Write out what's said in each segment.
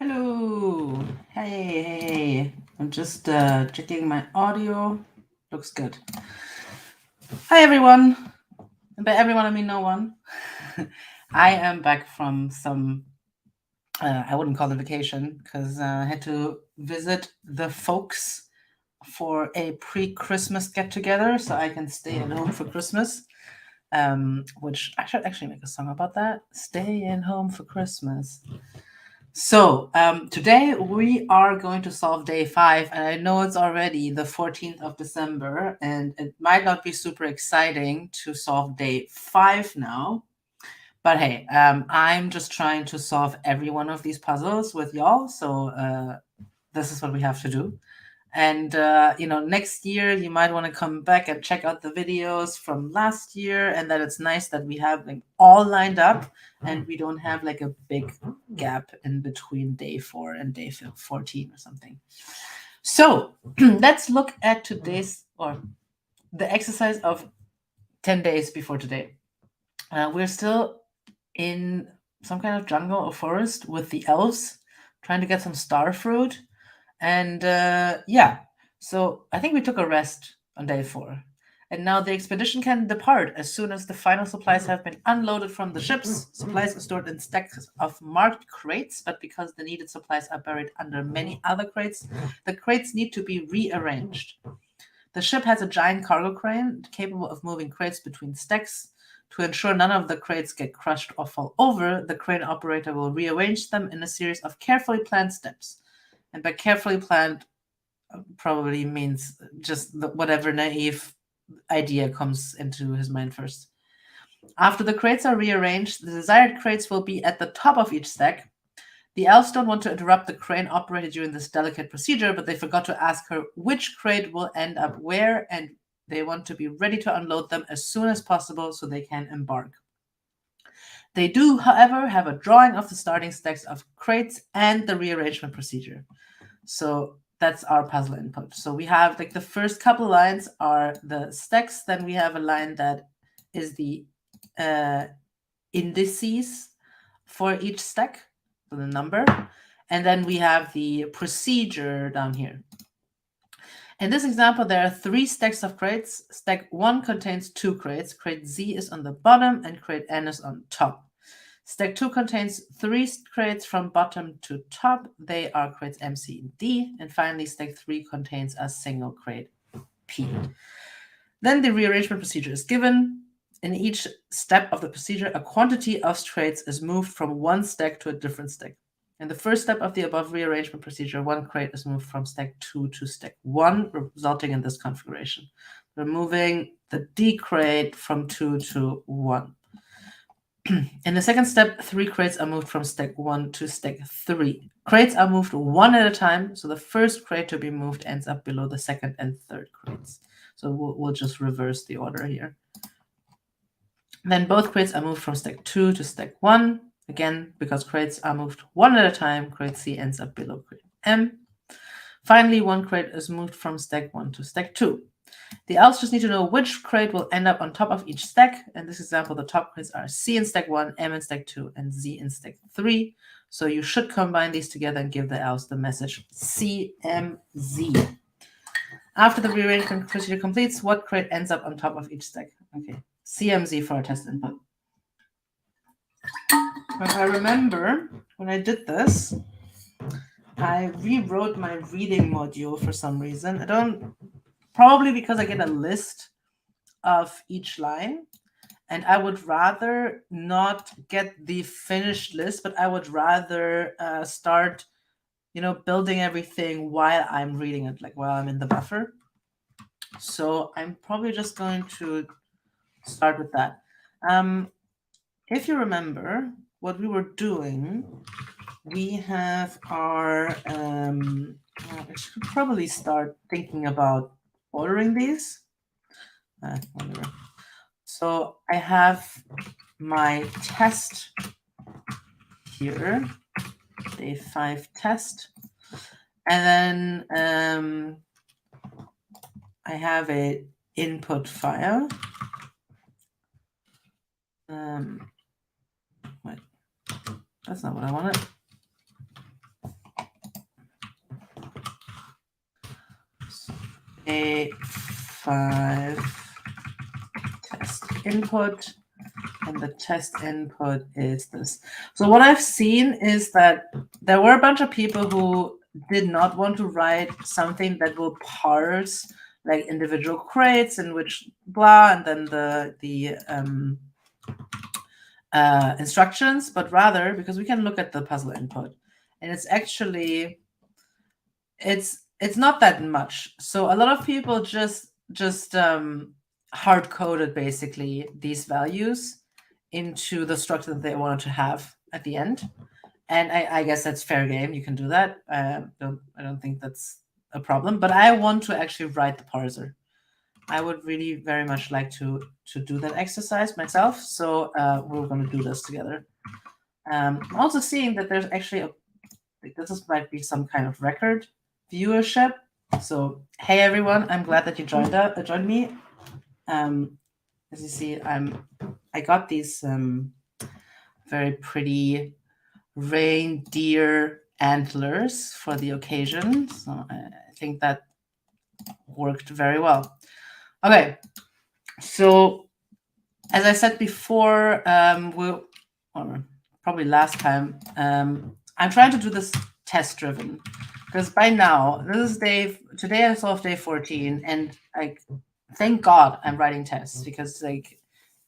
Hello. Hey. I'm just checking my audio. Looks good. Hi, everyone. And by everyone, I mean no one. I am back from some, I wouldn't call it vacation, because I had to visit the folks for a pre-Christmas get-together so I can stay at home for Christmas. Which I should actually make a song about that. Staying home for Christmas. So today we are going to solve day 5, and I know it's already the 14th of December, and it might not be super exciting to solve day 5 now. But hey, I'm just trying to solve every one of these puzzles with y'all, so this is what we have to do. And next year you might want to come back and check out the videos from last year, and that it's nice that we have like all lined up and we don't have like a big gap in between day 4 and day 14 or something. So let's look at today's, or the exercise of 10 days before today. We're still in some kind of jungle or forest with the elves trying to get some star fruit. And yeah, so I think we took a rest on day 4. And now the expedition can depart as soon as the final supplies have been unloaded from the ships. Supplies are stored in stacks of marked crates, but because the needed supplies are buried under many other crates, the crates need to be rearranged. The ship has a giant cargo crane capable of moving crates between stacks. To ensure none of the crates get crushed or fall over, the crane operator will rearrange them in a series of carefully planned steps. And by carefully planned, probably means just whatever naive idea comes into his mind first. After the crates are rearranged, the desired crates will be at the top of each stack. The elves don't want to interrupt the crane operator during this delicate procedure, but they forgot to ask her which crate will end up where, and they want to be ready to unload them as soon as possible so they can embark. They do, however, have a drawing of the starting stacks of crates and the rearrangement procedure. So that's our puzzle input. So we have like the first couple lines are the stacks, then we have a line that is the indices for each stack, so the number, and then we have the procedure down here. In this example, there are 3 stacks of crates. Stack 1 contains 2 crates. Crate Z is on the bottom and crate N is on top. Stack 2 contains 3 crates from bottom to top. They are crates M, C, and D. And finally, stack 3 contains a single crate P. Then the rearrangement procedure is given. In each step of the procedure, a quantity of crates is moved from one stack to a different stack. In the first step of the above rearrangement procedure, 1 crate is moved from stack 2 to stack 1, resulting in this configuration. We're moving the D crate from 2 to 1. In the second step, 3 crates are moved from stack 1 to stack 3. Crates are moved one at a time, so the first crate to be moved ends up below the second and third crates. So we'll just reverse the order here. Then both crates are moved from stack 2 to stack 1. Again, because crates are moved one at a time, crate C ends up below crate M. Finally, 1 crate is moved from stack 1 to stack 2. The elves just need to know which crate will end up on top of each stack. In this example, the top crates are C in stack 1, M in stack 2, and Z in stack 3. So you should combine these together and give the elves the message CMZ. After the rearrangement procedure completes, what crate ends up on top of each stack? Okay, CMZ for our test input. But I remember when I did this, I rewrote my reading module for some reason. Probably because I get a list of each line, and I would rather not get the finished list, but I would rather start, building everything while I'm reading it, like while I'm in the buffer. So I'm probably just going to start with that. If you remember what we were doing, we have our, I should probably start thinking about ordering these. So I have my test here, day 5 test, and then I have a input file. Wait, that's not what I wanted. day 5 test input, and the test input is this. So what I've seen is that there were a bunch of people who did not want to write something that will parse like individual crates in which blah, and then the instructions, but rather because we can look at the puzzle input, and it's actually it's not that much. So a lot of people just hard coded basically these values into the structure that they wanted to have at the end, and I guess that's fair game. You can do that. I don't think that's a problem. But I want to actually write the parser. I would really very much like to do that exercise myself. So we're going to do this together. I'm also seeing that there's actually this might be some kind of record viewership. So hey everyone, I'm glad that you joined me. As you see, I got these very pretty reindeer antlers for the occasion. So I think that worked very well. Okay, so as I said before, or probably last time, I'm trying to do this test driven because by now this is today I solved day 14, and like thank God I'm writing tests because like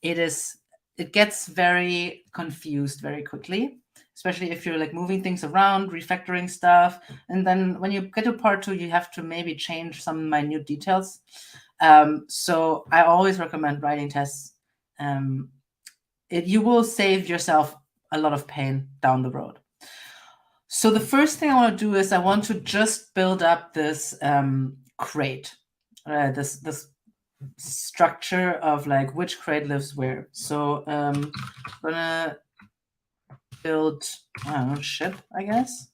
it gets very confused very quickly, especially if you're like moving things around, refactoring stuff, and then when you get to part 2, you have to maybe change some minute details. So I always recommend writing tests. You will save yourself a lot of pain down the road. So the first thing I want to do is I want to just build up this crate, this structure of like which crate lives where. So I'm gonna build ship, I guess.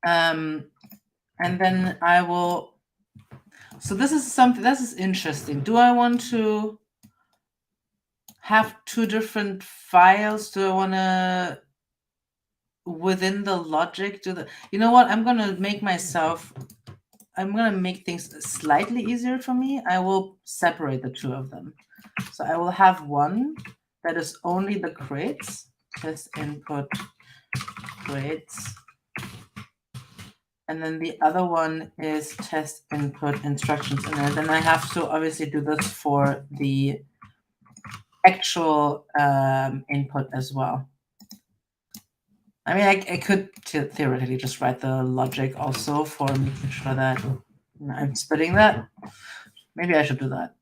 And then I will. So this is interesting. Do I want to have 2 different files? Do I want to within the logic you know what, I'm gonna make things slightly easier for me. I will separate the 2 of them. So I will have one that is only the crates, test input crates, and then the other one is test input instructions. And then I have to obviously do this for the actual input as well. I mean, I could theoretically just write the logic also for making sure that I'm splitting that. Maybe I should do that.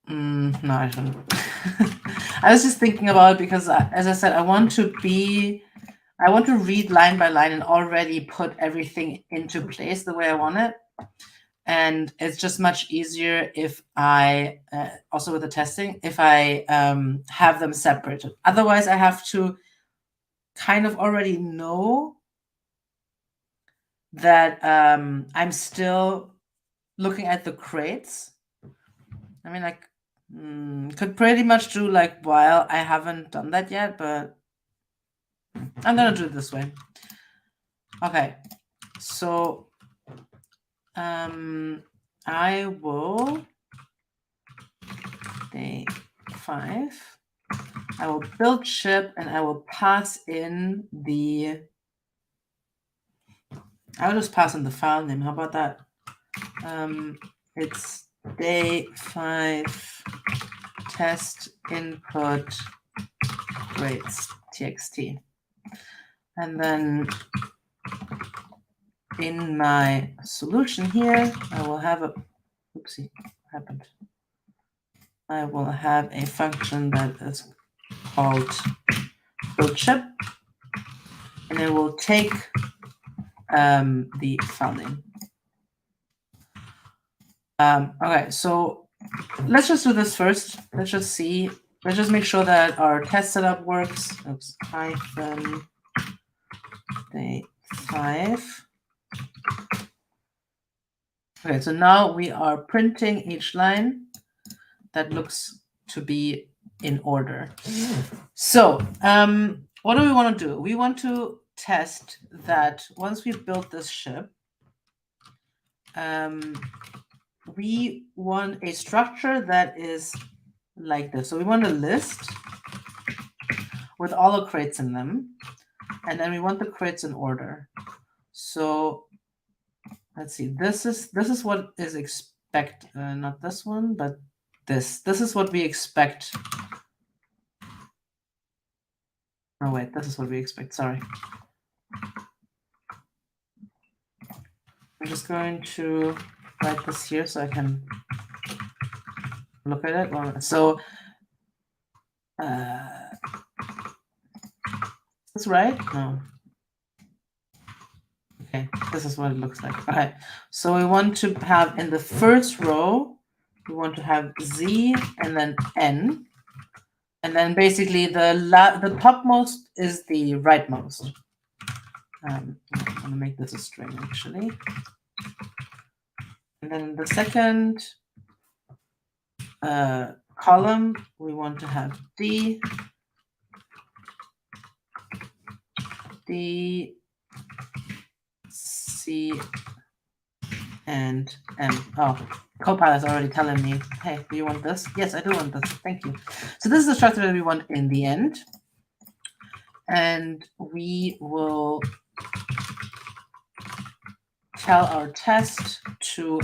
No, I shouldn't. I was just thinking about it because, as I said, I want to read line by line and already put everything into place the way I want it. And it's just much easier if I, also with the testing, if I have them separated. Otherwise, I have to kind of already know that I'm still looking at the crates. I mean, like, could pretty much do like while I haven't done that yet, but I'm gonna do it this way. Okay, so I will day 5. I will build ship and I will pass in I'll just pass in the file name. How about that? It's day 5 test input rates txt. And then in my solution here, I will have a, oopsie, what happened? I will have a function that is called build ship, and it will take the file name. Okay, so let's just do this first. Let's just make sure that our test setup works. Oops, hyphen day 5. Okay, so now we are printing each line that looks to be in order. So what do we want to do? We want to test that once we built this ship, we want a structure that is like this. So we want a list with all the crates in them, and then we want the crates in order. So let's see. This is what is expect. Not this one, but this. This is what we expect. Oh wait, this is what we expect. Sorry. I'm just going to write this here so I can look at it. So, is this right? No. Okay, this is what it looks like. Okay, so we want to have in the first row, we want to have Z and then N. And then basically the topmost is the rightmost. I'm going to make this a string actually. And then the second column, we want to have D, C, and M. Oh, Copilot's already telling me, hey, do you want this? Yes, I do want this. Thank you. So this is the structure that we want in the end. And we will tell our test to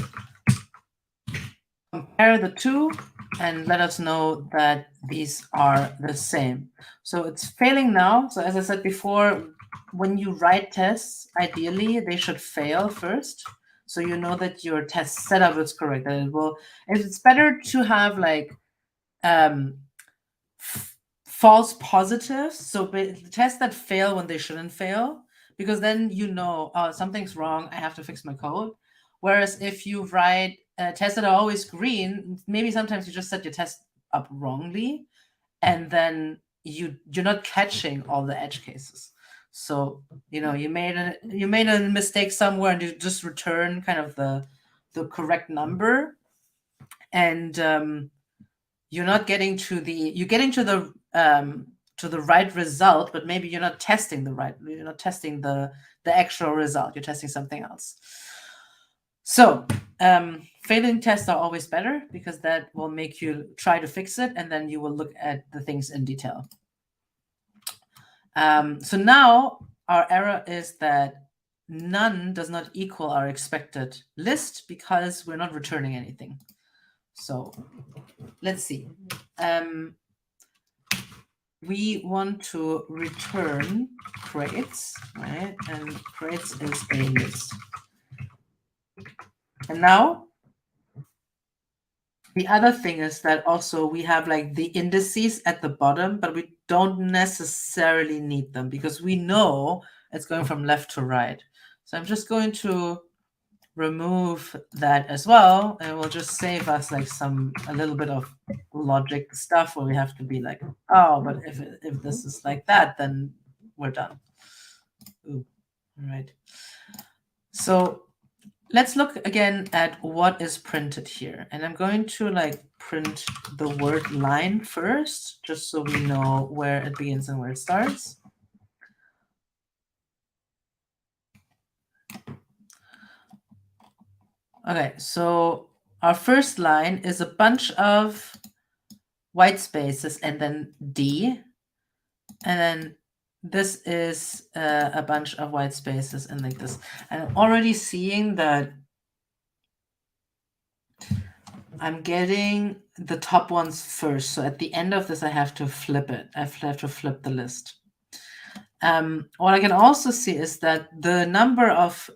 compare the two and let us know that these are the same. So it's failing now. So as I said before, when you write tests, ideally they should fail first. So you know that your test setup is correct. That it will. It's better to have like false positives. So tests that fail when they shouldn't fail, because then you know, oh, something's wrong. I have to fix my code. Whereas if you write tests that are always green, maybe sometimes you just set your test up wrongly, and then you're not catching all the edge cases. So you know you made a mistake somewhere, and you just return kind of the correct number, and you're not getting to the right result, but maybe you're not testing you're not testing the actual result. You're testing something else. So failing tests are always better because that will make you try to fix it, and then you will look at the things in detail. So now our error is that none does not equal our expected list because we're not returning anything. So let's see. We want to return crates, right? And crates is a list. And now the other thing is that also we have like the indices at the bottom, but we don't necessarily need them because we know it's going from left to right. So I'm just going to remove that as well, and it will just save us like a little bit of logic stuff where we have to be like, oh, but if this is like that, then we're done. Ooh, all right. So let's look again at what is printed here, and I'm going to like print the word line first, just so we know where it begins and where it starts. Okay, so our first line is a bunch of white spaces and then D, and then this is a bunch of white spaces and like this. And I'm already seeing that I'm getting the top ones first. So at the end of this, I have to flip it. I have to flip the list. What I can also see is that the number of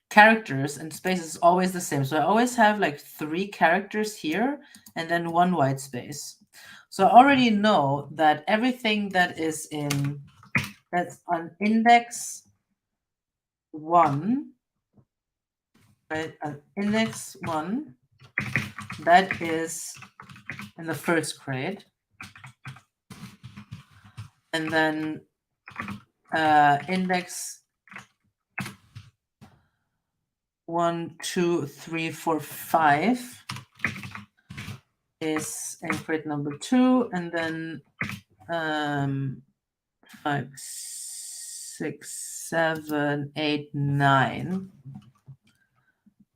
characters and spaces is always the same. So I always have like 3 characters here and then 1 white space. So I already know that everything that's on index 1, right? Index 1, that is in the first grade. And then index 1, 2, 3, 4, 5 is in grade number 2, and then 5, 6, 7, 8, 9.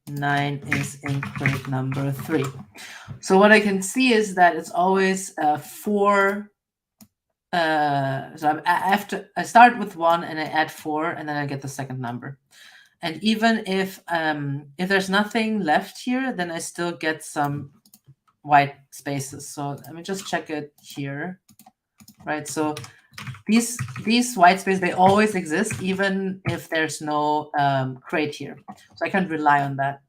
9 is in crate number 3. So what I can see is that it's always 4. So I start with 1 and I add 4, and then I get the second number. And even if there's nothing left here, then I still get some white spaces. So let me just check it here, right? So these white spaces, they always exist, even if there's no crate here. So I can rely on that.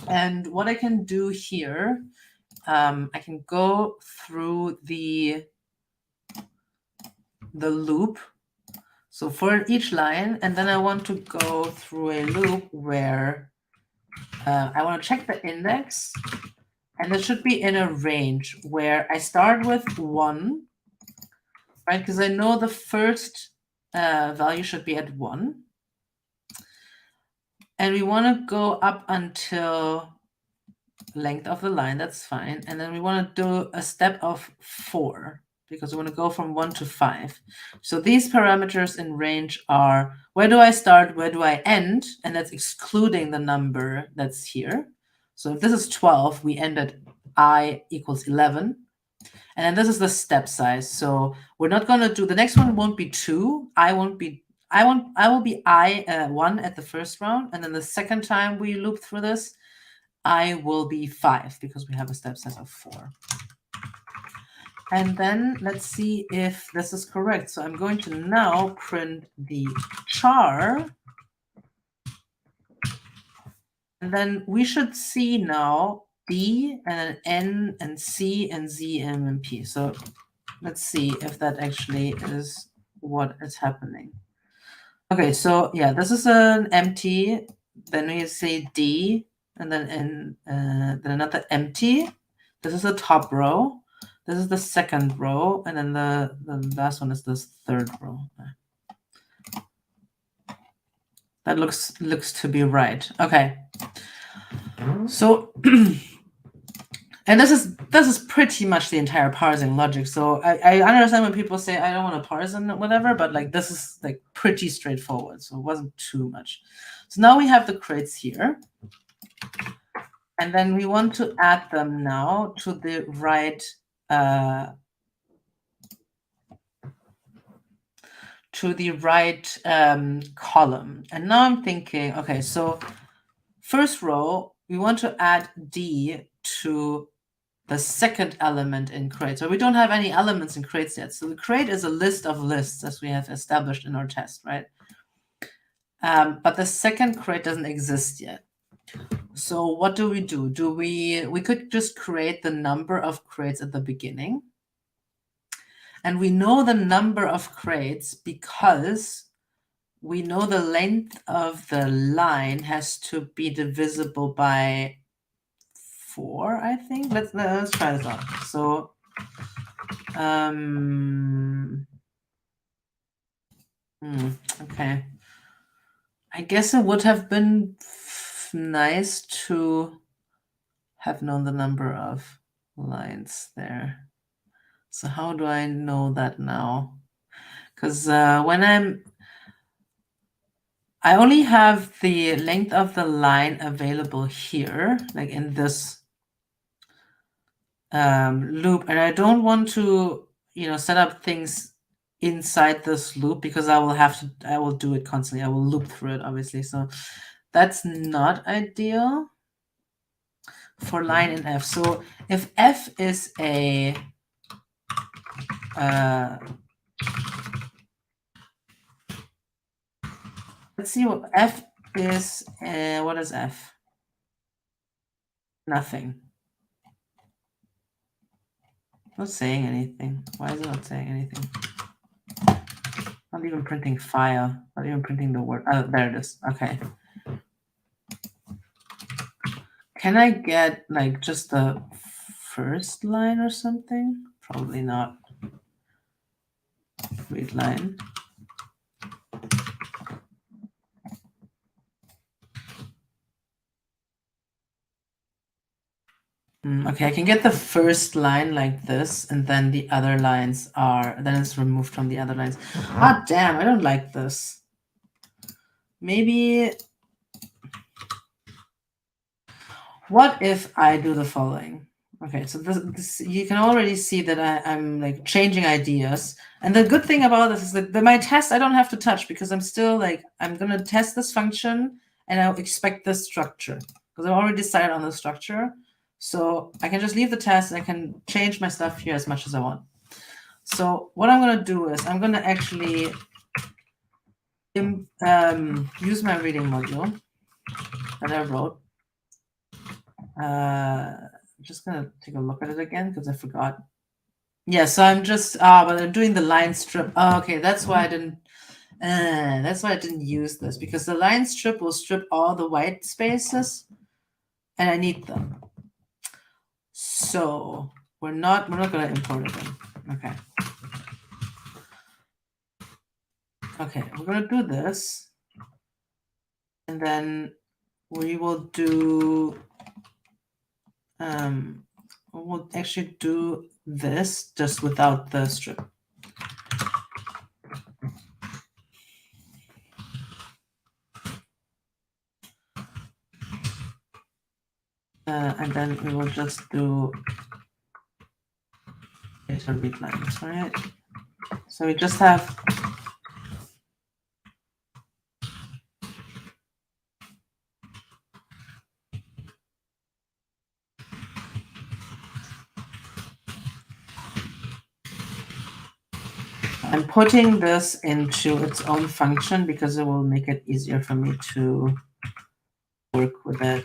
And what I can do here, I can go through the loop. So for each line, and then I want to go through a loop where I want to check the index, and it should be in a range where I start with 1, right? Because I know the first value should be at 1. And we want to go up until length of the line, that's fine. And then we want to do a step of 4, because we want to go from 1 to 5. So these parameters in range are, where do I start, where do I end? And that's excluding the number that's here. So if this is 12, we end at I equals 11. And then this is the step size. So we're not going to do, the next one won't be 2. I will be 1 at the first round. And then the second time we loop through this, I will be 5, because we have a step size of 4. And then let's see if this is correct. So I'm going to now print the char. And then we should see now D and then N and C and Z, M, and P. So let's see if that actually is what is happening. Okay, so yeah, this is an empty. Then we say D, and then N, then another empty. This is the top row. This is the second row, and then the last one is this third row. That looks to be right. Okay. So, and this is pretty much the entire parsing logic. So I understand when people say I don't want to parse and whatever, but like this is like pretty straightforward. So it wasn't too much. So now we have the crates here. And then we want to add them now to the right column. And now I'm thinking, okay, so first row, we want to add D to the second element in crate. So we don't have any elements in crates yet. So the crate is a list of lists, as we have established in our test, right? But the second crate doesn't exist yet. So what do? We could just create the number of crates at the beginning. And we know the number of crates because we know the length of the line has to be divisible by 4, I think. Let's try this out. So okay. I guess it would have been nice to have known the number of lines there. So how do I know that now? Because when I only have the length of the line available here, like in this loop, and I don't want to, set up things inside this loop because I will do it constantly. I will loop through it, obviously. So that's not ideal for line in F. So if F is a let's see what F is. What is F? Nothing. Not saying anything. Why is it not saying anything? Not even printing file. Not even printing the word. Oh, there it is. Okay. Can I get like just the first line or something? Probably not. Read line. Okay, I can get the first line like this, and then the other lines are, then it's removed from the other lines. Ah, damn, I don't like this. Maybe, what if I do the following? Okay, so this you can already see that I'm like changing ideas. And the good thing about this is that my test I don't have to touch, because I'm still like, I'm gonna test this function and I'll expect this structure, because I've already decided on the structure. So I can just leave the test and I can change my stuff here as much as I want. So what I'm gonna do is I'm gonna actually use my reading module that I wrote. I'm just gonna take a look at it again because I forgot. Yeah, so I'm just but I'm doing the line strip. Oh, okay, that's why I didn't. That's why I didn't use this, because the line strip will strip all the white spaces, and I need them. So we're not gonna import it in. Okay. Okay, we're gonna do this, and then we will do. We'll actually do this just without the strip. And then we will just do data read lines, right? So we just have I'm putting this into its own function because it will make it easier for me to work with it.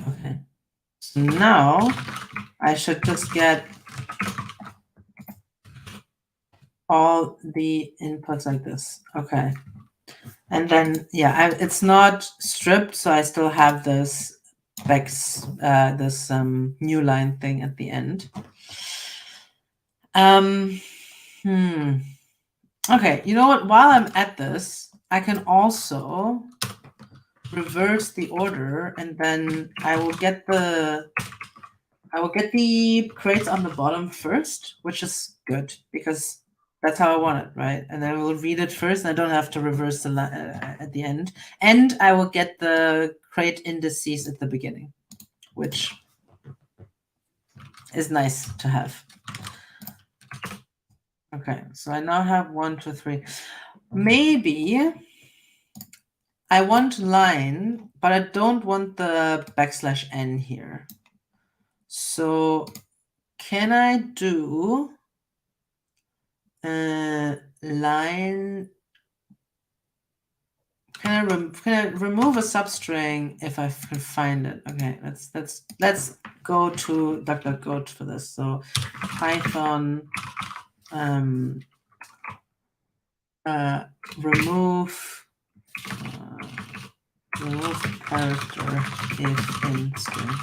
Okay. So now I should just get all the inputs like this. Okay. And then, yeah, it's not stripped, so I still have this this new line thing at the end. Okay, you know what? While I'm at this, I can also reverse the order, and then I will get the crates on the bottom first, which is good because that's how I want it, right? And then we'll read it first, and I don't have to reverse the at the end. And I will get the crate indices at the beginning, which is nice to have. Okay, so I now have 1, 2, 3. Maybe I want line, but I don't want the \n here. So can I do line? Can I remove a substring if I can find it? Okay, let's go to DuckDuckGo for this. So Python remove character if in string.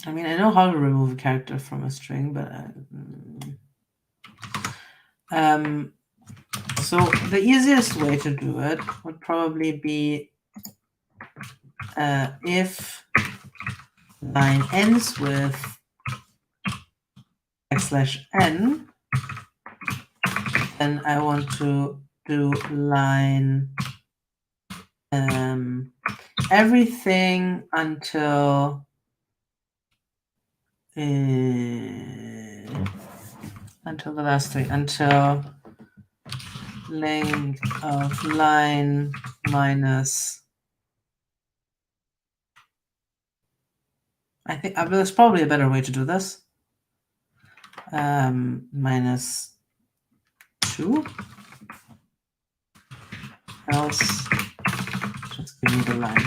I mean, I know how to remove a character from a string, but so the easiest way to do it would probably be if line ends with \n, then I want to do line everything until the last three, until length of line minus. I think there's probably a better way to do this. Minus 2. Else, just give me the line.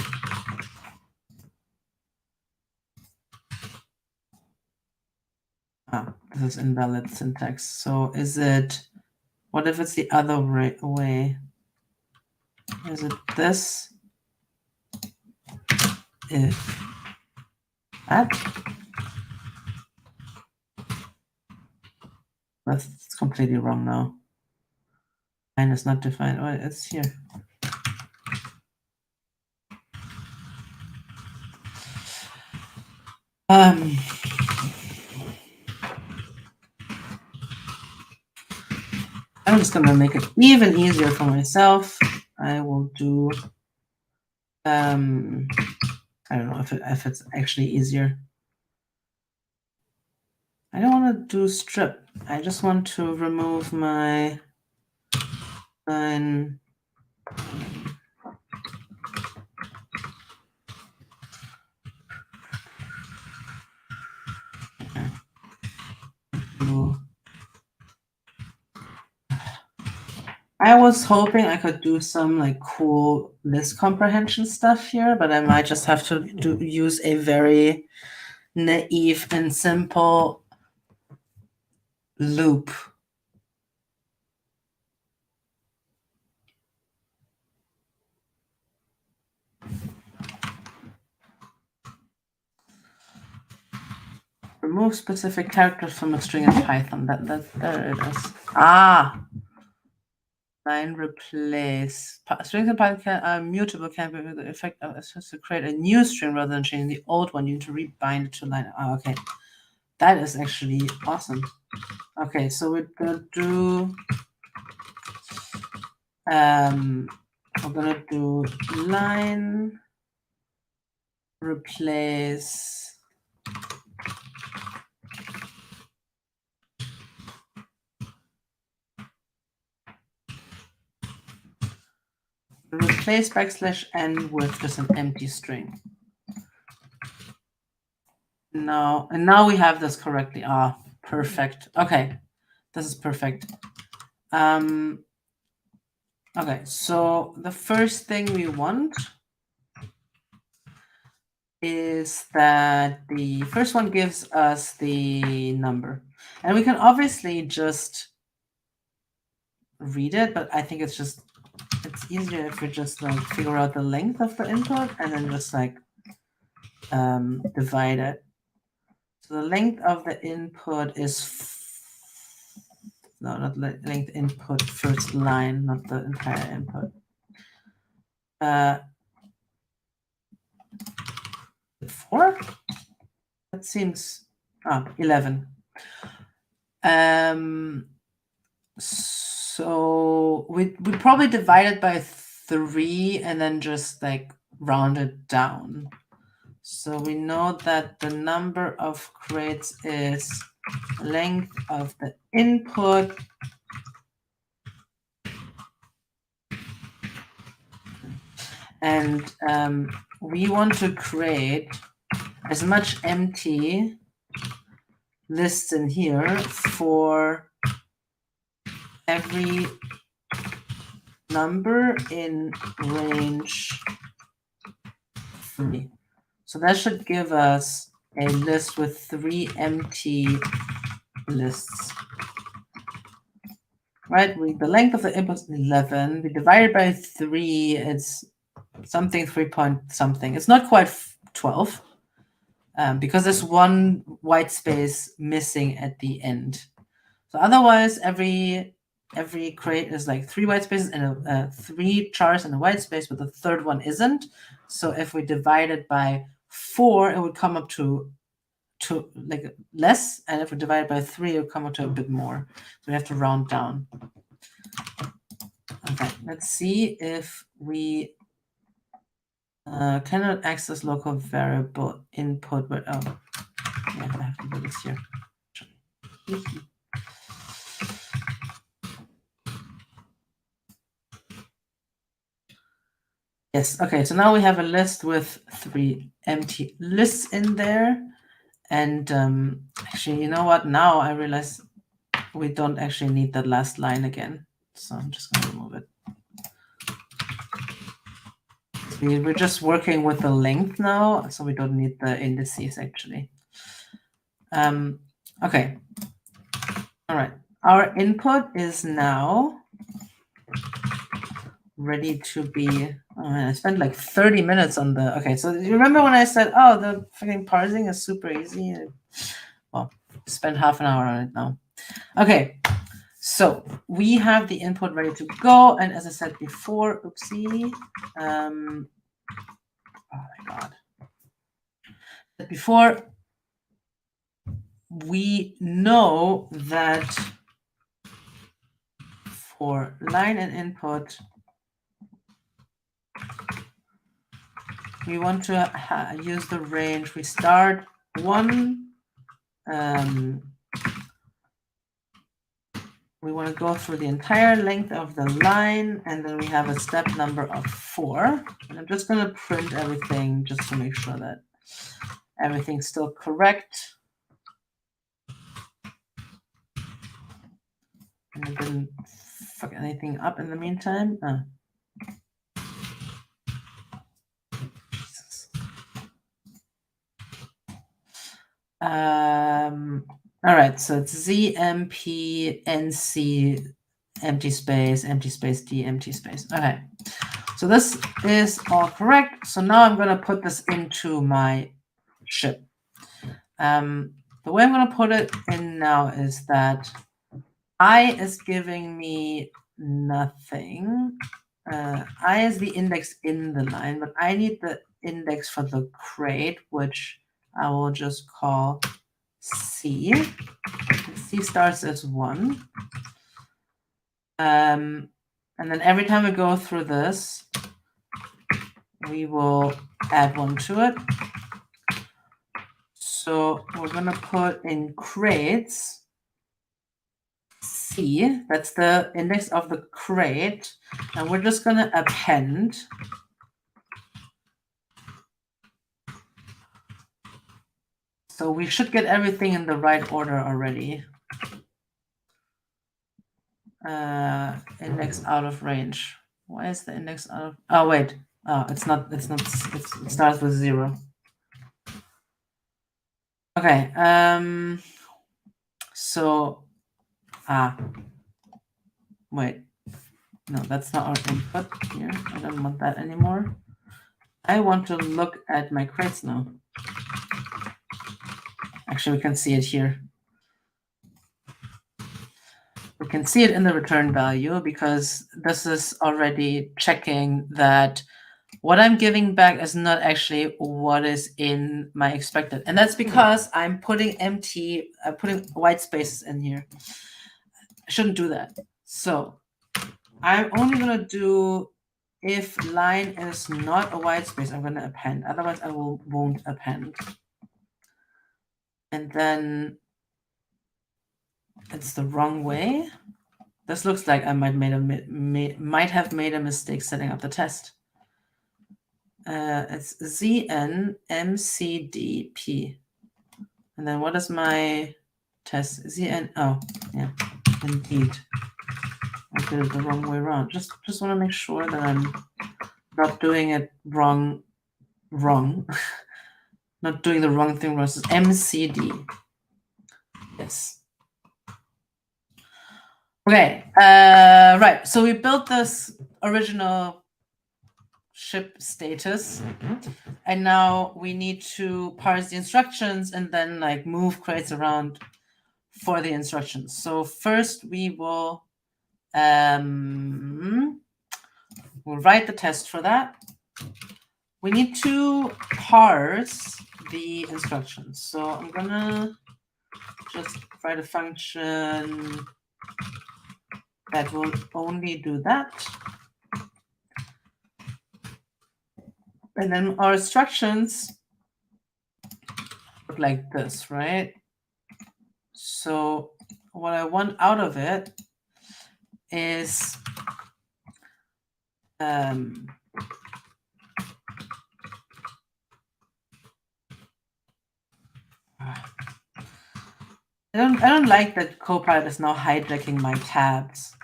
This is invalid syntax. So is it, what if it's the other way? Is it this? If that? That's completely wrong now. Line is not defined. Oh, it's here. I'm just gonna make it even easier for myself. I will do I don't know if it's actually easier. I don't want to do strip. I just want to remove my line. I was hoping I could do some like cool list comprehension stuff here, but I might just have to use a very naive and simple loop. Remove specific characters from a string in Python. There it is. Line replace. Strings in Python are mutable, can be with the effect of to create a new string rather than changing the old one. You need to rebind it to line. Okay. That is actually awesome. Okay, so we're gonna do line replace \n with just an empty string. No, and now we have this correctly. Perfect. Okay, this is perfect. Okay, so the first thing we want is that the first one gives us the number. And we can obviously just read it, but I think it's easier if we just like figure out the length of the input and then just like divide it. So the length of the input is no, not length input, first line, not the entire input. 4? That seems 11. So we probably divide it by 3 and then just like round it down. So we know that the number of crates is length of the input and we want to create as much empty lists in here for every number in range 3. So that should give us a list with 3 empty lists. Right? The length of the input is 11. We divide it by 3. It's something 3 point something. It's not quite 12 because there's one white space missing at the end. So otherwise, every crate is like 3 white spaces and 3 chars and a white space, but the third one isn't. So if we divide it by 4, it would come up to like less, and if we divide it by 3, it would come up to a bit more. So we have to round down. Okay, let's see if we cannot access local variable input. But yeah, I have to do this here. Yes, okay, so now we have a list with 3 empty lists in there. And actually, you know what? Now I realize we don't actually need that last line again. So I'm just going to remove it. We're just working with the length now, so we don't need the indices actually. Okay. All right. Our input is now ready to be. I spent like 30 minutes on the. Okay, so you remember when I said, "Oh, the freaking parsing is super easy"? Well, spent half an hour on it now. Okay, So we have the input ready to go. And as I said before, oopsie, oh my God. Before, we know that for line and input, we want to use the range. We start 1. We want to go through the entire length of the line, and then we have a step number of 4. And I'm just going to print everything just to make sure that everything's still correct. And I didn't fuck anything up in the meantime. Oh. All right, so it's ZMP NC empty space D empty space. Okay, so this is all correct. So now I'm going to put this into my ship. The way I'm going to put it in now is that I is giving me nothing. I is the index in the line, but I need the index for the crate, which I will just call C. C starts as 1. And then every time we go through this, we will add 1 to it. So we're going to put in crates C, that's the index of the crate, and we're just going to append so we should get everything in the right order already. Index out of range. Why is the index out of? Oh wait. Oh, it starts with 0. Okay. So wait. No, that's not our input here. I don't want that anymore. I want to look at my crates now. Actually, we can see it here. We can see it in the return value because this is already checking that what I'm giving back is not actually what is in my expected. And that's because I'm putting putting white spaces in here. I shouldn't do that. So I'm only going to do if line is not a white space, I'm going to append. Otherwise, I won't append. And then it's the wrong way. This looks like I might have made a mistake setting up the test. It's ZNMCDP. And then what is my test? ZN. Oh, yeah, indeed. I did it the wrong way around. Just want to make sure that I'm not doing it wrong. Not doing the wrong thing versus MCD. Yes. Okay. Right. So we built this original ship status, and now we need to parse the instructions and then like move crates around for the instructions. So first we will we'll write the test for that. We need to parse the instructions. So I'm gonna just write a function that will only do that. And then our instructions look like this, right? So what I want out of it is I don't like that Copilot is now hijacking my tabs.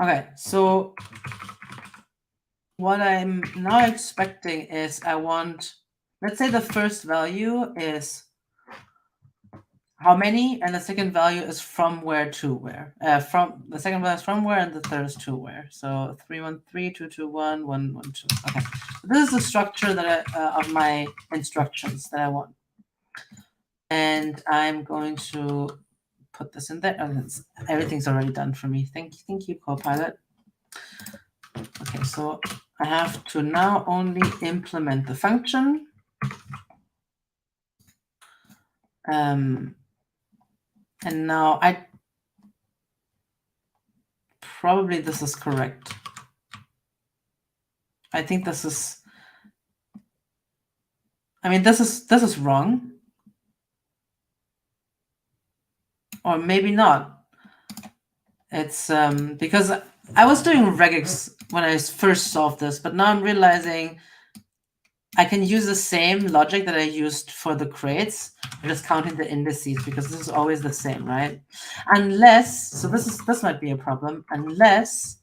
Okay, so what I'm now expecting is I want, let's say the first value is how many, and the second value is from where to where. From the second value is from where, and the third is to where. So 313, 221, 112. Okay, so this is the structure that of my instructions that I want. And I'm going to put this in there. Oh, everything's already done for me. Thank you, Copilot. Okay, so I have to now only implement the function. And now probably this is correct. I think this is, this is wrong. Or maybe not. It's because I was doing regex when I first solved this, but now I'm realizing I can use the same logic that I used for the crates, just counting the indices, because this is always the same, right? Unless, so this might be a problem, unless,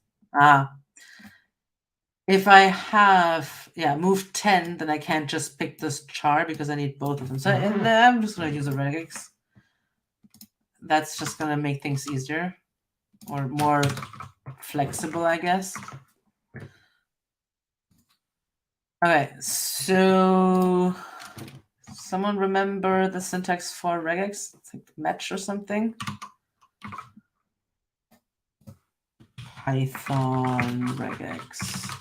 if I have, move 10, then I can't just pick this char because I need both of them. So I'm just going to use a regex. That's just going to make things easier or more flexible, I guess. Okay, so someone remember the syntax for regex? It's like match or something. Python regex.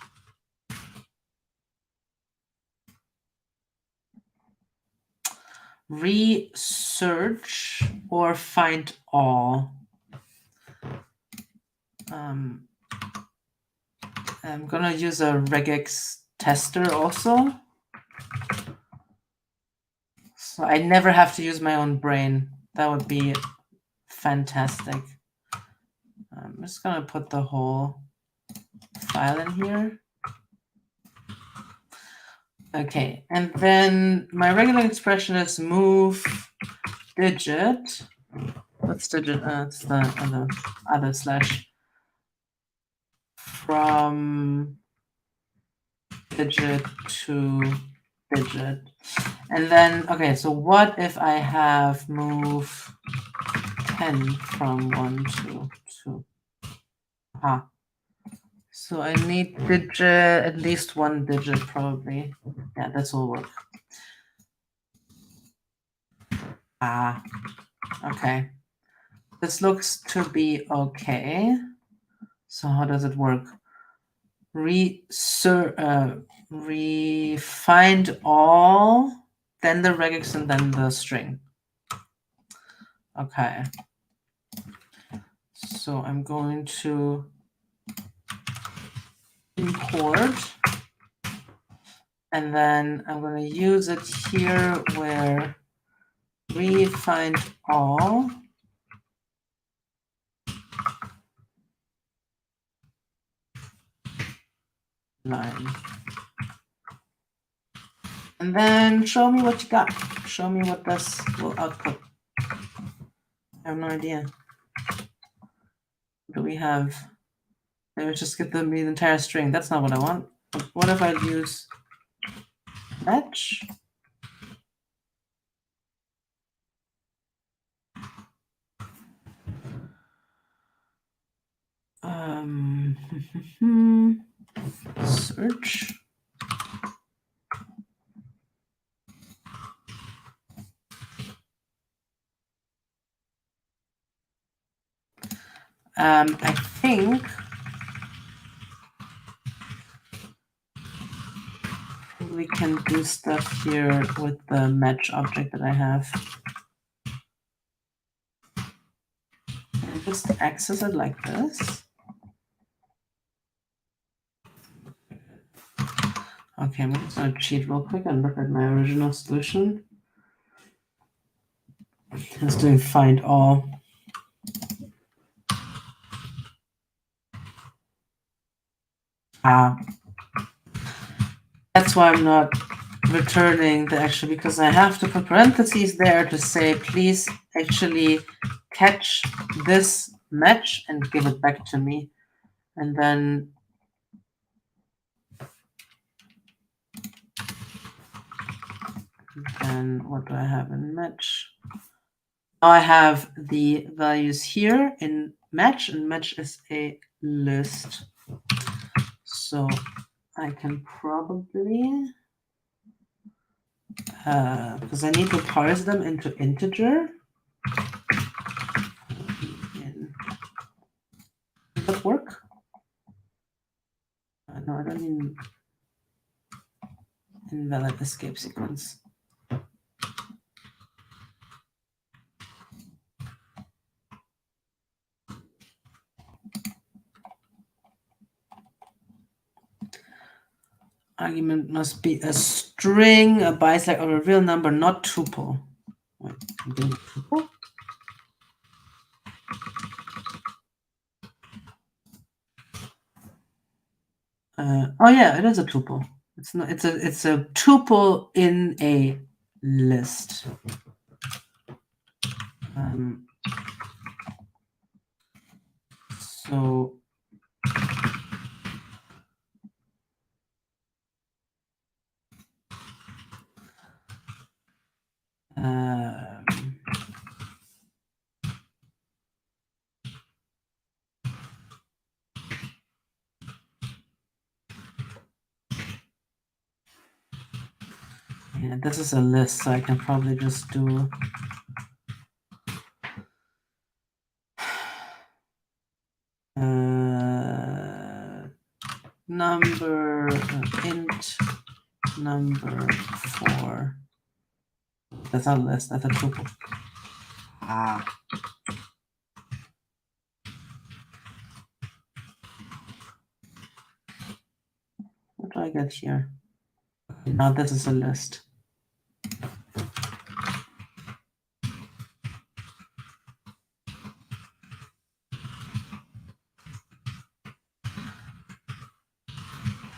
Research or find all. I'm gonna use a regex tester also. So I never have to use my own brain. That would be fantastic. I'm just gonna put the whole file in here. Okay, and then my regular expression is move digit. What's digit? It's the other slash. From digit to digit. And then, okay, so what if I have move 10 from 1 to 2? So I need digit, at least one digit probably. Yeah, this will work. Okay. This looks to be okay. So how does it work? Find all, then the regex, and then the string. Okay. So I'm going to import, and then I'm going to use it here where find all line. And then show me what you got. Show me what this will output. I have no idea. Do we have? Maybe just get the entire string. That's not what I want. What if I use match? Search. I think we can do stuff here with the match object that I have. And just access it like this. Okay, I'm just going to cheat real quick and look at my original solution. It's doing find all. That's why I'm not returning the actual, because I have to put parentheses there to say, please actually catch this match and give it back to me. And then what do I have in match? Now I have the values here in match, and match is a list. So I can probably because I need to parse them into integer. Does that work? No, I don't need invalid escape sequence. Argument must be a string, a bisect, or a real number, not tuple. Wait, tuple? Oh yeah, it is a tuple. It's not. It's a tuple in a list. So yeah, this is a list, so I can probably just do number int number 4. That's not a list, that's a tuple. What do I get here? Now this is a list.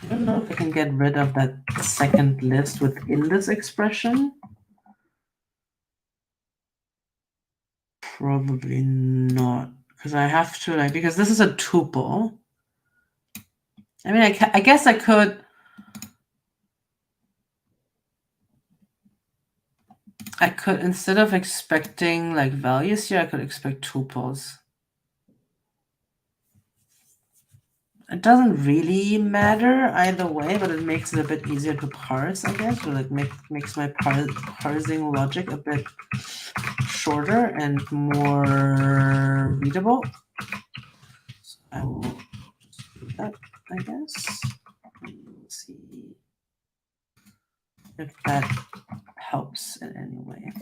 I don't know if I can get rid of that second list within this expression. Probably not, because I have to, because this is a tuple. I mean, I guess I could. Instead of expecting values here, I could expect tuples. It doesn't really matter either way, but it makes it a bit easier to parse, I guess, or makes my parsing logic a bit shorter and more readable. So I will just do that, I guess. We'll see if that helps in any way.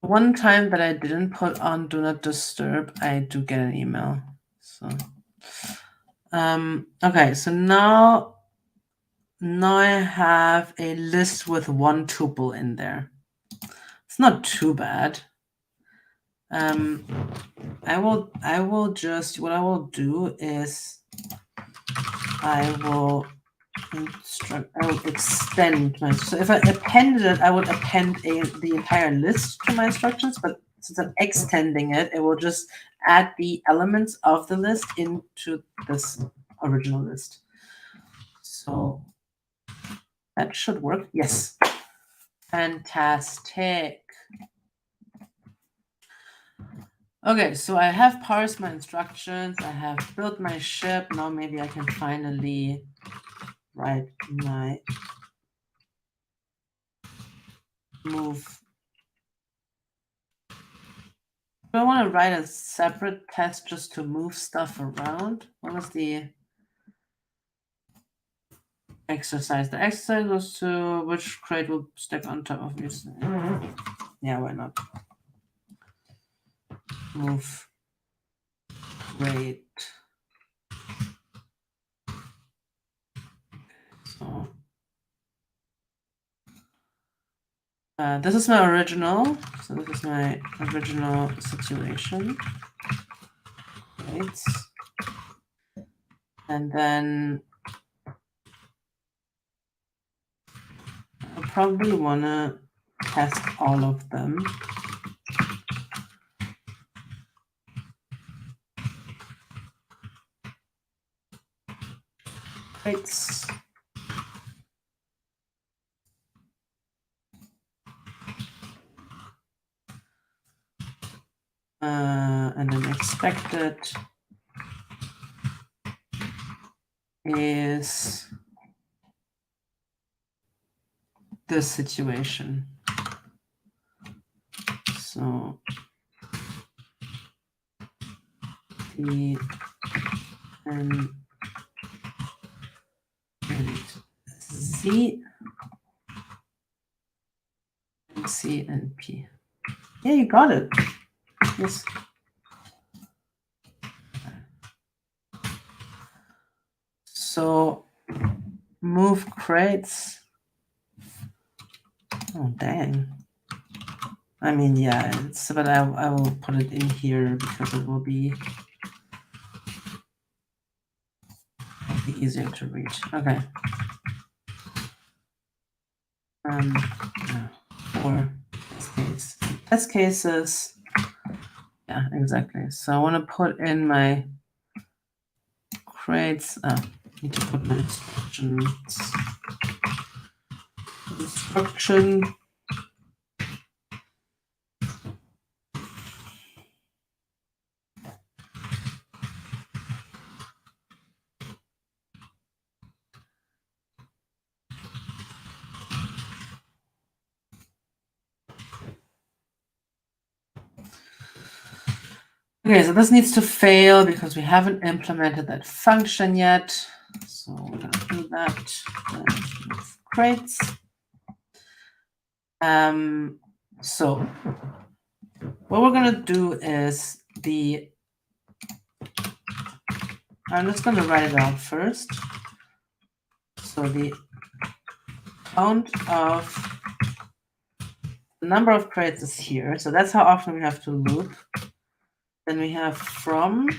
One time that I didn't put on do not disturb, I do get an email. So okay, so now I have a list with one tuple in there. It's not too bad. I will just, what I will do is I will extend my, so if I appended it, I would append the entire list to my instructions, but since I'm extending it, it will just add the elements of the list into this original list. So that should work. Yes. Fantastic. Okay, so I have parsed my instructions. I have built my ship. Now maybe I can finally write my move. Do I want to write a separate test just to move stuff around? What was the exercise? The exercise was to which crate will stack on top of this. Yeah, why not? Move crate. So this is my original. So this is my original situation. Right. And then I probably want to test all of them. Right. And then expected is this situation. So P and Z and C and P. Yeah, you got it. Yes. So move crates. Oh, dang. I mean, yeah, but I will put it in here because it will be easier to read. Okay. For this case. Test cases. Yeah, exactly. So I want to put in my crates. Need to put my instruction. Okay, so this needs to fail because we haven't implemented that function yet. So we're going to do that. Crates. So what we're going to do is I'm just going to write it out first. So the count of the number of crates is here. So that's how often we have to loop. Then we have from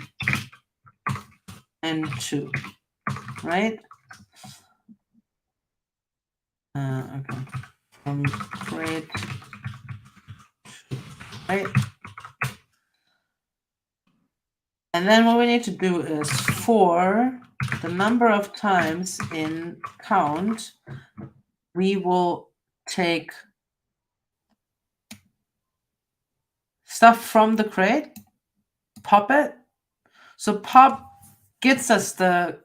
and to, right? Okay. From crate to, right? And then what we need to do is for the number of times in count, we will take stuff from the crate, pop it. So pop gets us the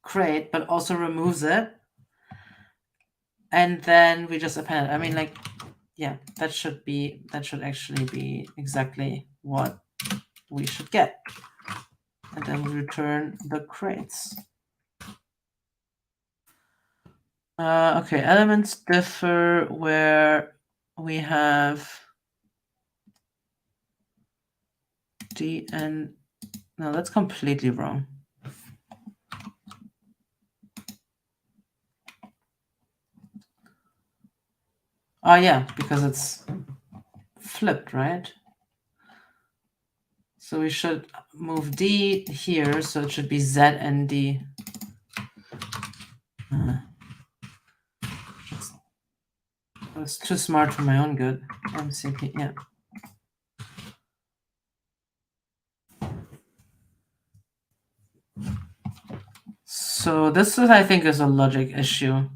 crate, but also removes it. And then we just append it. I mean, like, yeah, that should actually be exactly what we should get. And then we return the crates. Okay, elements differ where we have D and no, that's completely wrong. Oh yeah, because it's flipped, right? So we should move D here, so it should be Z and D. It's too smart for my own good. MCP, yeah. So this is, I think, is a logic issue.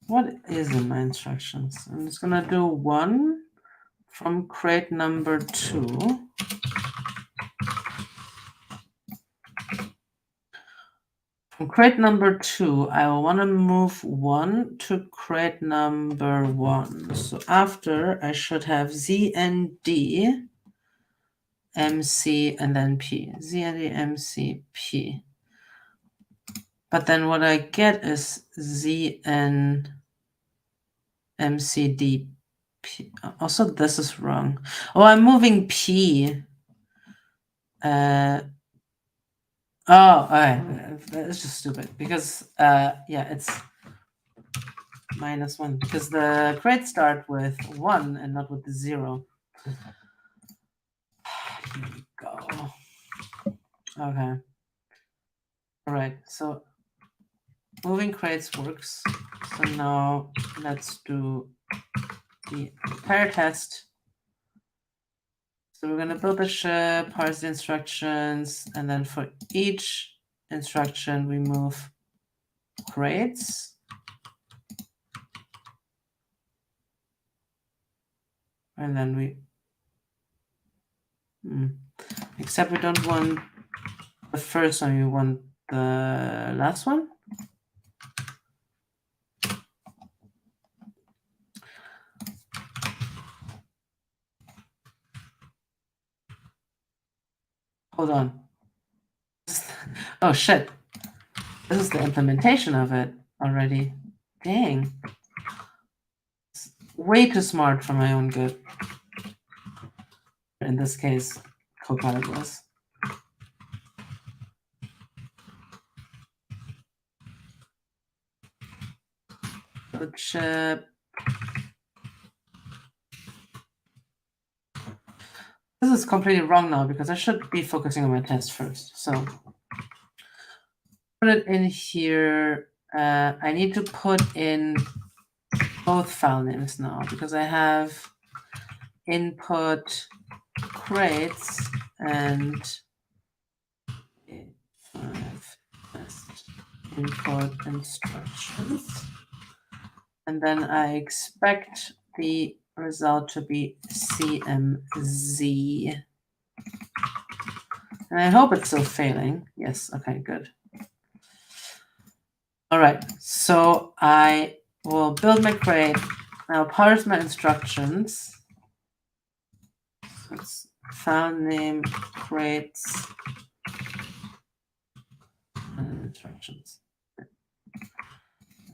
What is in my instructions? I'm just gonna do 1 from crate number 2. From crate number 2, I want to move 1 to crate number 1. So after, I should have Z and D, MC, and then P. Z and D, MC, P. But then what I get is Z and MC, D, P. Also, this is wrong. Oh, I'm moving P. Oh, it's just stupid because yeah, it's -1 because the crates start with 1 and not with the 0. Here we go. Okay. All right. So moving crates works. So now let's do the entire test. So we're gonna build the ship, parse the instructions, and then for each instruction, we move crates. And then we, except we don't want the first one, we want the last one. Hold on. Oh shit. This is the implementation of it already. Dang. It's way too smart for my own good. In this case, Copilot was. Which, this is completely wrong now because I should be focusing on my test first. So put it in here. I need to put in both file names now because I have input crates and test input instructions. And then I expect the result to be CMZ. And I hope it's still failing. Yes, okay, good. All right, so I will build my crate. I'll parse my instructions. So it's file name crates and instructions.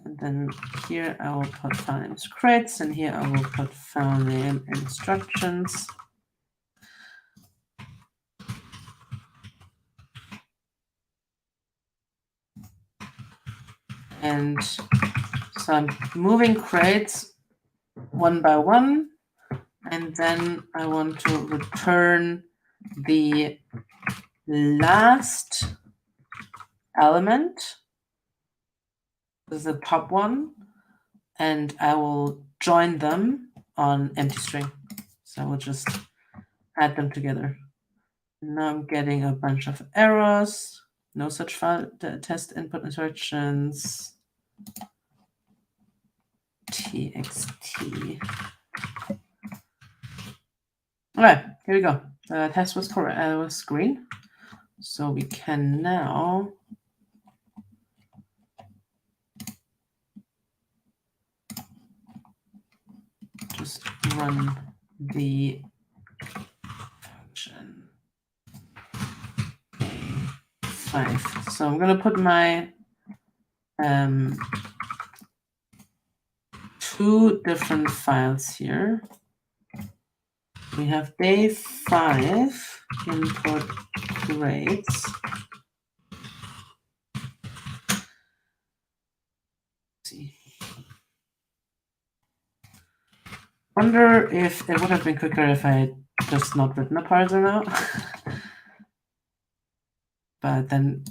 And then here I will put file names crates, and here I will put file name instructions. And so I'm moving crates one by one, and then I want to return the last element. This is the top one, and I will join them on empty string. So I will just add them together. Now I'm getting a bunch of errors. No such file test input instructions. TXT. All right, here we go. The test was correct. Was green, so we can now just run the function. 5. So I'm gonna put my 2 different files here. We have day 5 input crates. See. Wonder if it would have been quicker if I had just not written a parser now. But then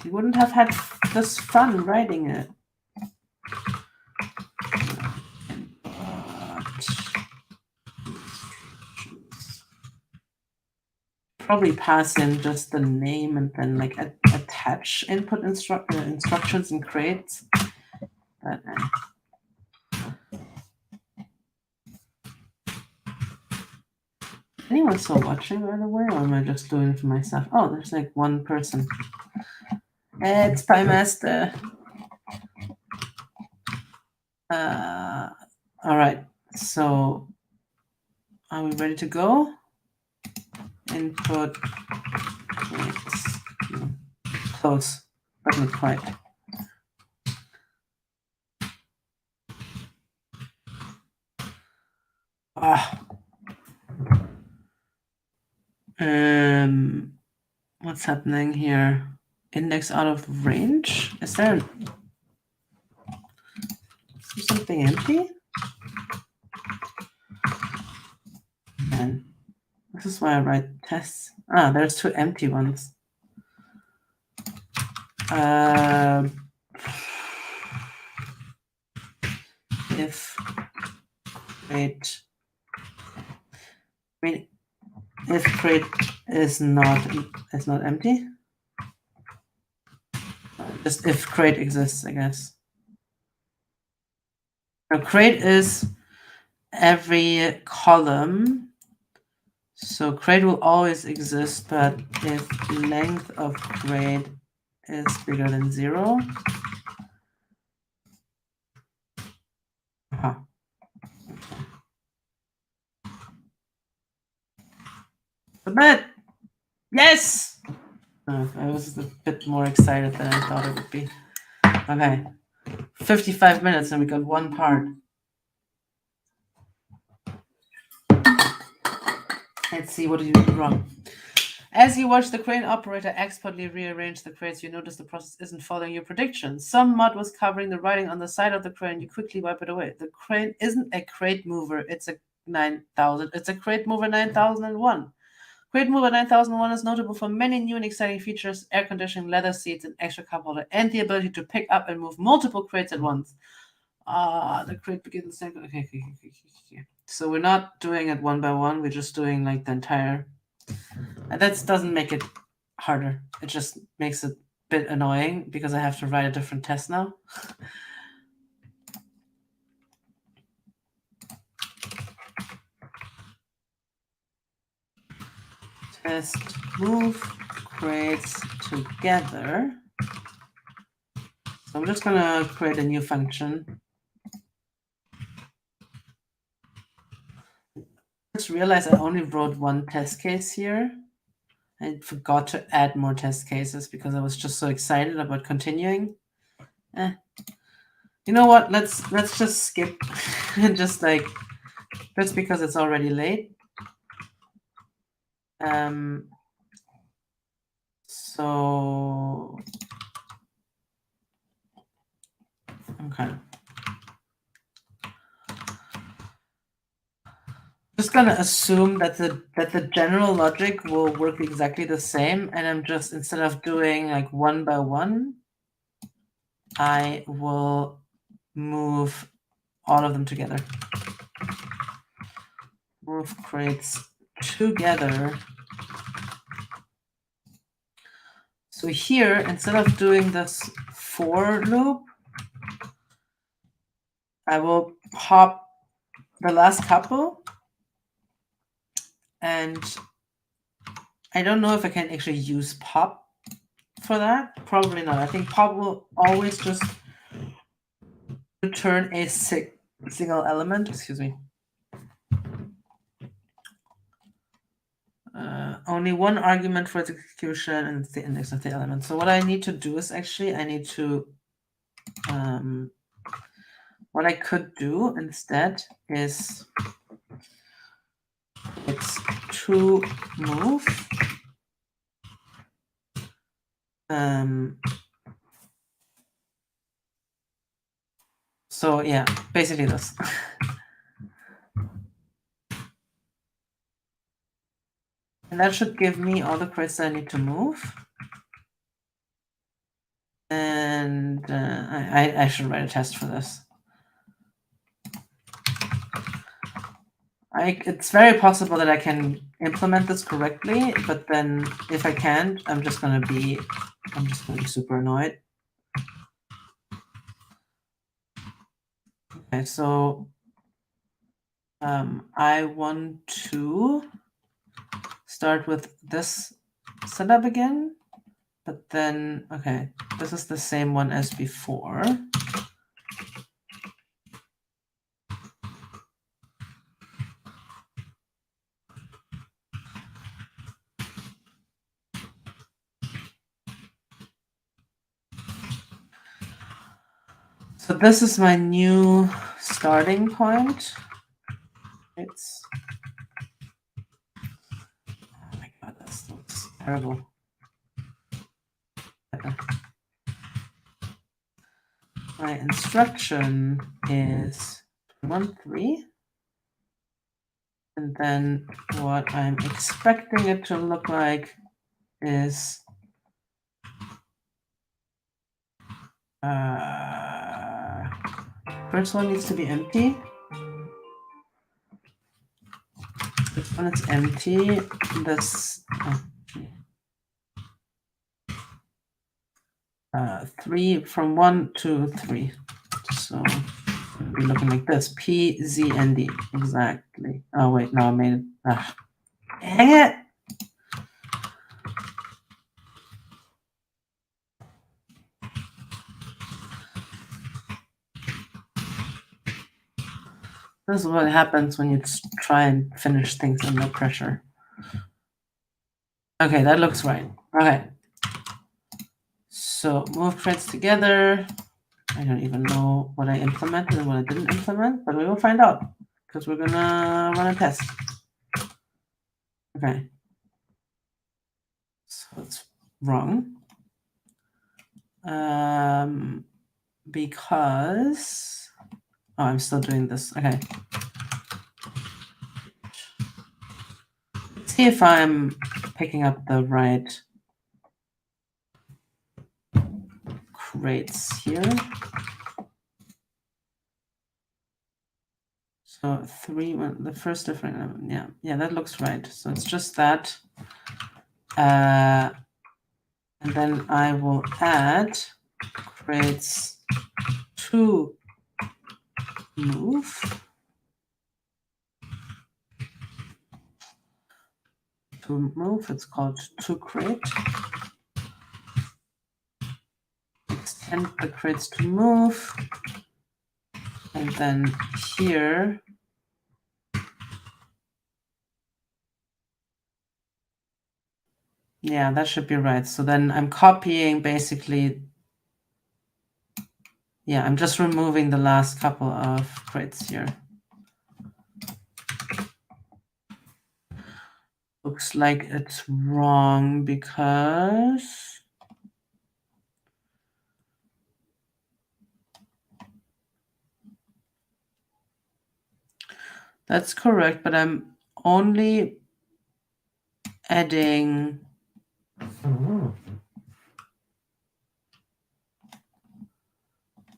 you wouldn't have had this fun writing it. Probably pass in just the name and then like attach input instructions and crates. But anyone still watching, by the way, or am I just doing it for myself? Oh, there's like one person. It's PyMaster. All right, so are we ready to go? Input crates. Close, but not quite. What's happening here? Index out of range? Is there something empty? Man, this is why I write tests. Ah, there's 2 empty ones. If crate, I mean, if crate is not empty. Just if crate exists, I guess. Now, crate is every column. So crate will always exist, but if length of crate is bigger than 0. Submit! Yes! I was a bit more excited than I thought it would be. Okay. 55 minutes and we got one part. Let's see, what did you do wrong? As you watch the crane operator expertly rearrange the crates, you notice the process isn't following your predictions. Some mud was covering the writing on the side of the crane. You quickly wipe it away. The crane isn't a crate mover. It's a 9000. It's a crate mover 9001. Crate mover 9001 is notable for many new and exciting features: air conditioning, leather seats, an extra cup holder, and the ability to pick up and move multiple crates at once. The crate begins. Okay. So we're not doing it one by one. We're just doing like the entire. And that doesn't make it harder. It just makes it a bit annoying because I have to write a different test now. Test move crates together. So I'm just going to create a new function. I just realized I only wrote one test case here. I forgot to add more test cases because I was just so excited about continuing. You know what? Let's just skip and just because it's already late. So okay. Just gonna assume that the general logic will work exactly the same, and I'm just, instead of doing like one by one, I will move all of them together. Move crates together. So here, instead of doing this for loop, I will pop the last couple, and I don't know if I can actually use pop for that. Probably not. I think pop will always just return a single element. Excuse me. Only one argument for its execution, and it's the index of the element. So what I need to do is actually I need to what I could do instead is it's to move so yeah, basically this. And that should give me all the crates I need to move. And I should write a test for this. It's very possible that I can implement this correctly, but then if I can't, I'm just gonna be super annoyed. Okay, so I want to start with this setup again, but then, okay, this is the same one as before. So this is my new starting point. It's, oh my god, that looks terrible. My instruction is 1.3. And then what I'm expecting it to look like is first one needs to be empty. When it's empty, this 3 from 1 to 3. So we're looking like this. P, Z, and D. Exactly. Oh, wait. No, I made it. Dang it. This is what happens when you try and finish things under pressure. Okay, that looks right. Okay. So move crates together. I don't even know what I implemented and what I didn't implement, but we will find out because we're gonna run a test. Okay. So it's wrong. Because I'm still doing this. Okay. Let's see if I'm picking up the right crates here. So 3, the first different, yeah, that looks right. So it's just that. And then I will add crates to move. To move, it's called to crate. Extend the crates to move. And then here, yeah, that should be right. So then I'm copying basically, yeah, I'm just removing the last couple of crates here. Looks like it's wrong because that's correct, but I'm only adding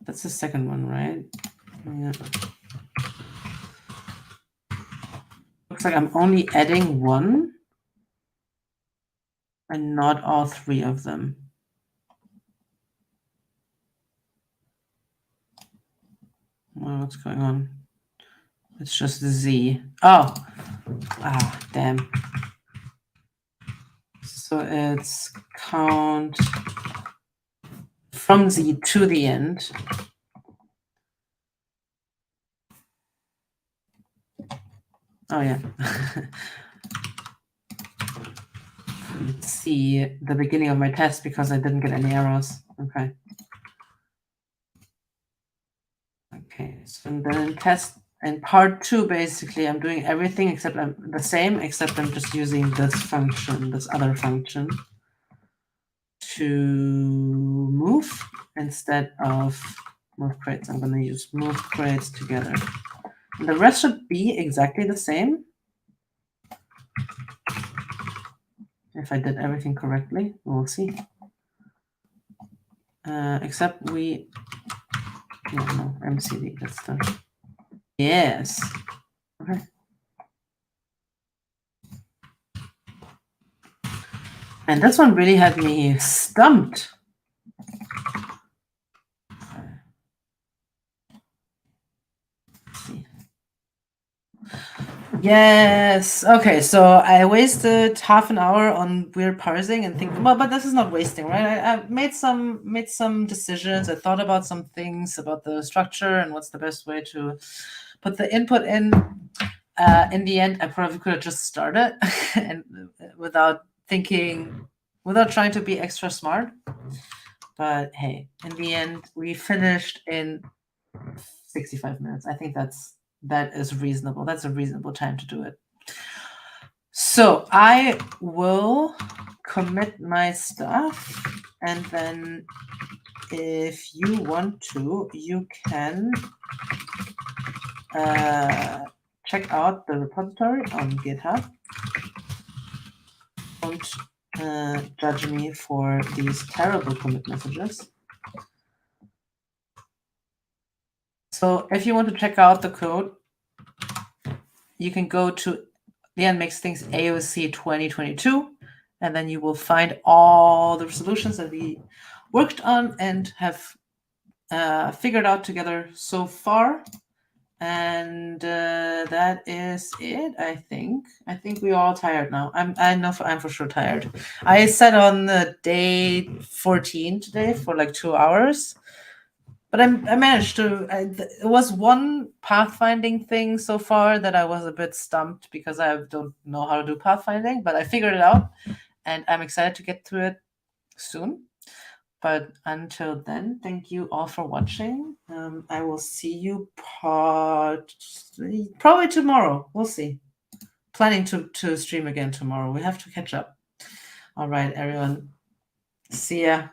that's the second one, right? Yeah. Looks like I'm only adding one and not all 3 of them. Well, what's going on? It's just Z. Oh, damn. So it's count from Z to the end. Oh, yeah. Let's see the beginning of my test because I didn't get any errors. Okay. Okay, so then test in part 2, basically, I'm doing everything except I'm just using this function, this other function, to move instead of move crates. I'm going to use move crates together. And the rest should be exactly the same. If I did everything correctly, we'll see. Except no, MCD, that's the, yes. Okay. And this one really had me stumped. Yes. Okay. So I wasted half an hour on weird parsing and thinking, well, but this is not wasting, right? I made some decisions. I thought about some things about the structure and what's the best way to put the input in. In the end, I probably could have just started and without trying to be extra smart. But hey, in the end, we finished in 65 minutes. I think that is reasonable. That's a reasonable time to do it. So I will commit my stuff, and then if you want to, you can check out the repository on GitHub. Don't judge me for these terrible commit messages. So if you want to check out the code, you can go to Leon Makes Things AOC 2022, and then you will find all the solutions that we worked on and have figured out together so far. And that is it, I think. I think we're all tired now. I'm for sure tired. I sat on day 14 today for like 2 hours. But I managed to. It was one pathfinding thing so far that I was a bit stumped because I don't know how to do pathfinding, but I figured it out, and I'm excited to get through it soon. But until then, thank you all for watching. I will see you probably tomorrow. We'll see. Planning to stream again tomorrow. We have to catch up. All right, everyone. See ya.